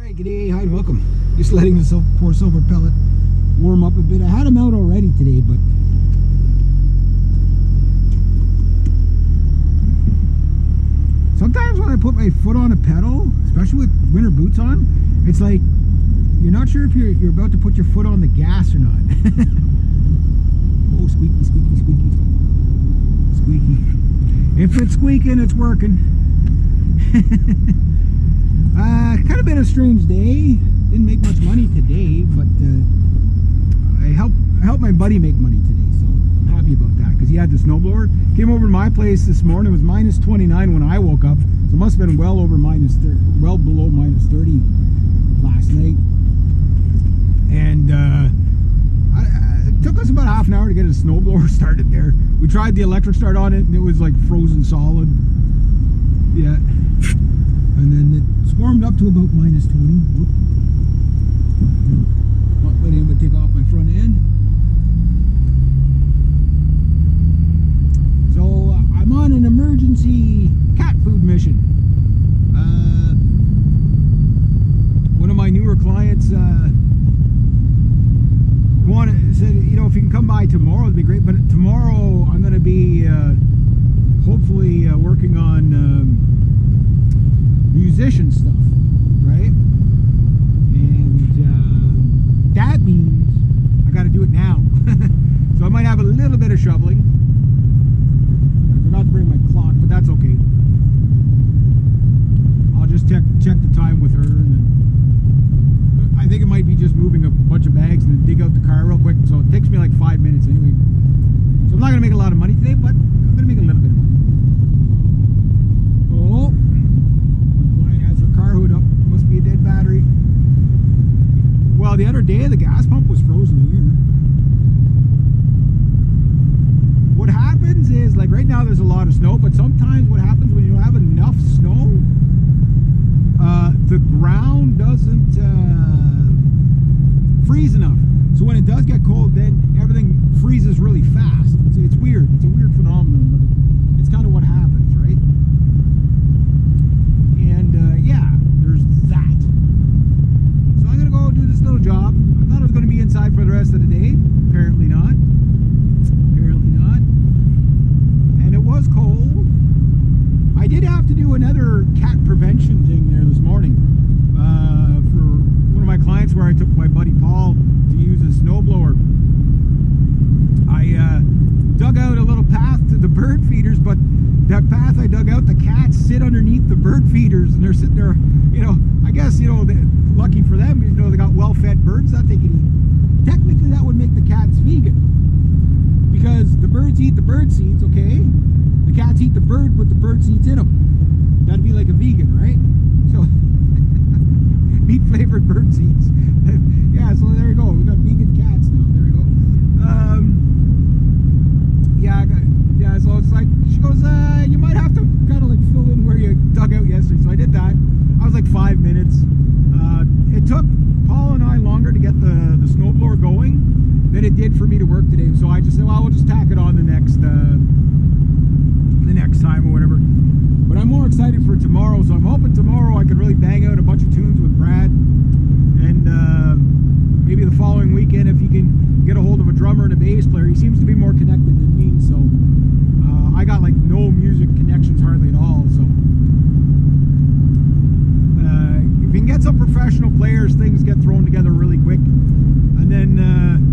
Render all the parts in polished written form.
Alright, g'day, hi and welcome. Just letting the poor silver pellet warm up a bit. I had him out already today, but sometimes when I put my foot on a pedal, especially with winter boots on, it's like you're not sure if you're about to put your foot on the gas or not. Oh, squeaky, squeaky, squeaky. Squeaky. If it's squeaking, it's working. Kind of been a strange day. Didn't make much money today, but I helped my buddy make money today, so I'm happy about that because he had the snowblower. Came over to my place this morning. It was minus 29 when I woke up, so it must have been well below minus 30 last night. And it took us about half an hour to get a snowblower started there. We tried the electric start on it, and it was like frozen solid. Yeah. And then it warmed up to about minus 20. Whoop. Not letting anybody take off my front end. So I'm on an emergency cat food mission. One of my newer clients said, you know, if you can come by tomorrow, it'd be great. But tomorrow I'm going to be hopefully working on musician stuff, right? And that means I got to do it now. So I might have a little bit of shoveling. I forgot to bring my clock, but that's okay. I'll just check the time with her, and then I think it might be just moving a bunch of bags and then dig out the car real quick. So it takes me like 5 minutes anyway. So I'm not going to make a lot of money today, but I'm going to make a little bit of money. Oh. Car hood up, must be a dead battery. Well, the other day the gas pump was frozen here. What happens is, like right now there's a lot of snow, but sometimes what happens when you don't have enough snow, the ground doesn't freeze enough. So when it does get cold, then everything freezes really fast. It's weird. It's a weird phenomenon, but it's kind of what happens, right? Yeah, there's that. So I'm going to go do this little job. I thought I was going to be inside for the rest of the day. Apparently not. Apparently not. And it was cold. I did have to do another cat prevention thing there this morning. For one of my clients where I took my buddy Paul to use a snowblower. I dug out a little path to the bird feeders, but that path I dug out, the cats sit underneath the bird feeders, and they're sitting there, you know, I guess, you know, lucky for them, you know, they got well-fed birds that they can eat. Technically, that would make the cats vegan, because the birds eat the bird seeds, okay? The cats eat the bird with the bird seeds in them. That'd be like a vegan, right? So, meat-flavored bird seeds. Yeah, so there you go. We got vegan cats now. There we go. Yeah, so it's like, she goes, you might have to kind of like fill in where you dug out yesterday. So I did that. I was like 5 minutes. It took Paul and I longer to get the snowblower going than it did for me to work today. So I just said, well, we'll just tack it on the next time or whatever. But I'm more excited for tomorrow. So I'm hoping tomorrow I can really bang out a bunch of tunes with Brad. And maybe the following weekend, if he can get a hold of a drummer and a bass player. He seems to be more connected than me, so I got like no music connections hardly at all. So if you can get some professional players, things get thrown together really quick. And then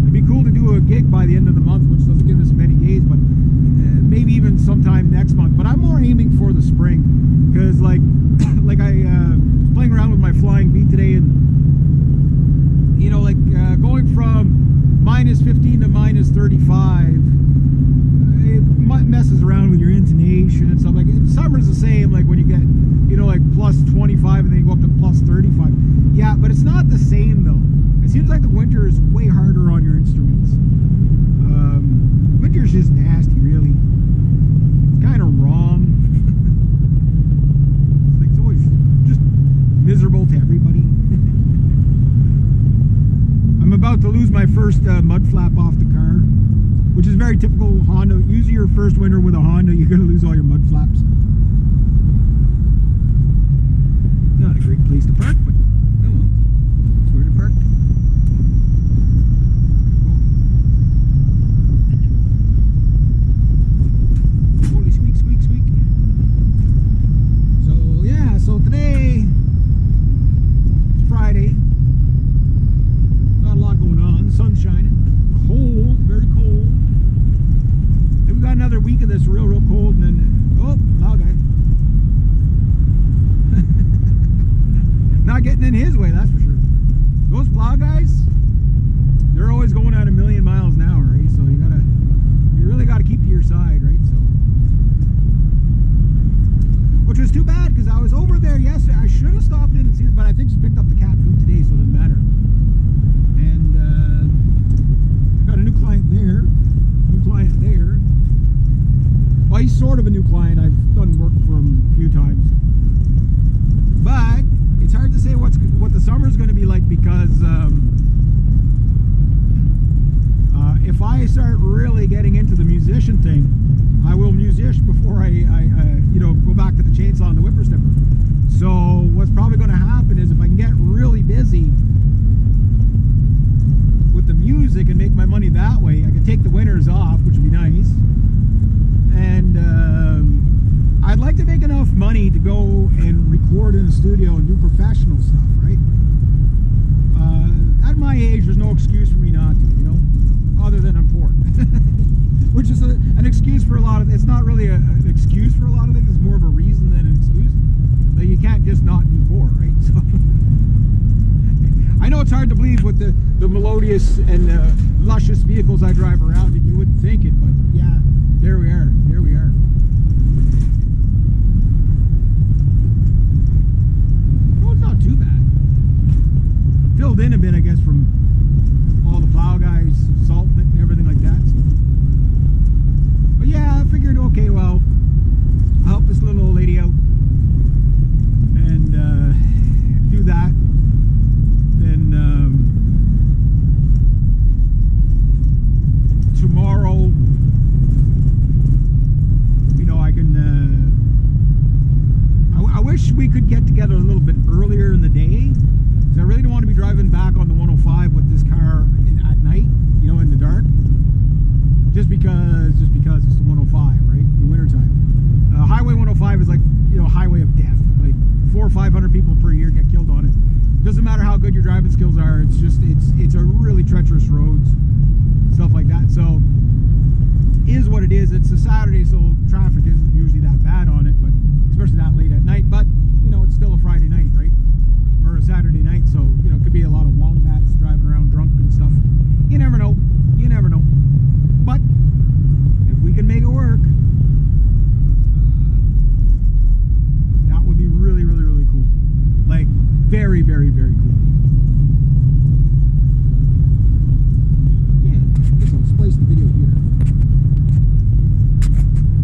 it'd be cool to do a gig by the end of the month, which doesn't give us many days, but maybe even sometime next month. But I'm more aiming for the spring, because like I was playing around with my flying V today, and you know, like going from minus 15 to minus 35, it messes around with your intonation and stuff. Like summer's the same, like when you get, you know, like plus 25 and then you go up to plus 35. Yeah, but it's not the same though. It seems like the winter is way harder on your instruments. Winter's just nasty, really. It's kind of wrong. It's always just miserable to everybody. I'm about to lose my first mud flap off the car, which is very typical Honda. Usually your first winter with a Honda, you're going to lose all your mud flaps. Not a great place to park, but oh well. Not getting in his way, that's for sure. Those plow guys, they're always going at 1,000,000 miles an hour, right? So you really gotta keep to your side, right? So, which was too bad because I was over there yesterday. I should have stopped in and seen it, but I think she picked up the cat food today, so it doesn't matter. And I got a new client there, Well, he's sort of a new client. I've done work for him a few times, but it's hard to say what the summer's going to be like because if I start really getting into the musician thing, I will music before I go back to the chainsaw and the whippersnipper. So what's probably going to happen is if I can get really busy with the music and make my money that way, I can take the winters off, which would be nice. And I'd like to make enough money to go and record in the studio and do professional stuff, right? At my age, there's no excuse for me not to, other than I'm poor. Which is an excuse for a lot of, it's not really an excuse for a lot of things, it's more of a reason than an excuse. Like you can't just not be poor, right? So I know it's hard to believe with the melodious and luscious vehicles I drive around, and you wouldn't think it, but yeah, there we are. Well, it's not too bad. Filled in a bit, I guess, from all the plow guys, salt and everything like that. So. But yeah, I figured, okay, well, I'll help this little old lady out and do that. Then tomorrow, I can. I wish we could get together a little bit earlier in the day, because I really don't want to be driving back on the 105 with this car at night, in the dark. Just because it's the 105, right? In the wintertime. Highway 105 is like, a highway of death. Like 400 or 500 people per year get killed on it. Doesn't matter how good your driving skills are. It's just, it's a really treacherous roads, stuff like that. So, is what it is. It's a Saturday, so traffic isn't usually that bad on it, but especially that late at night. But, it's still a Friday night.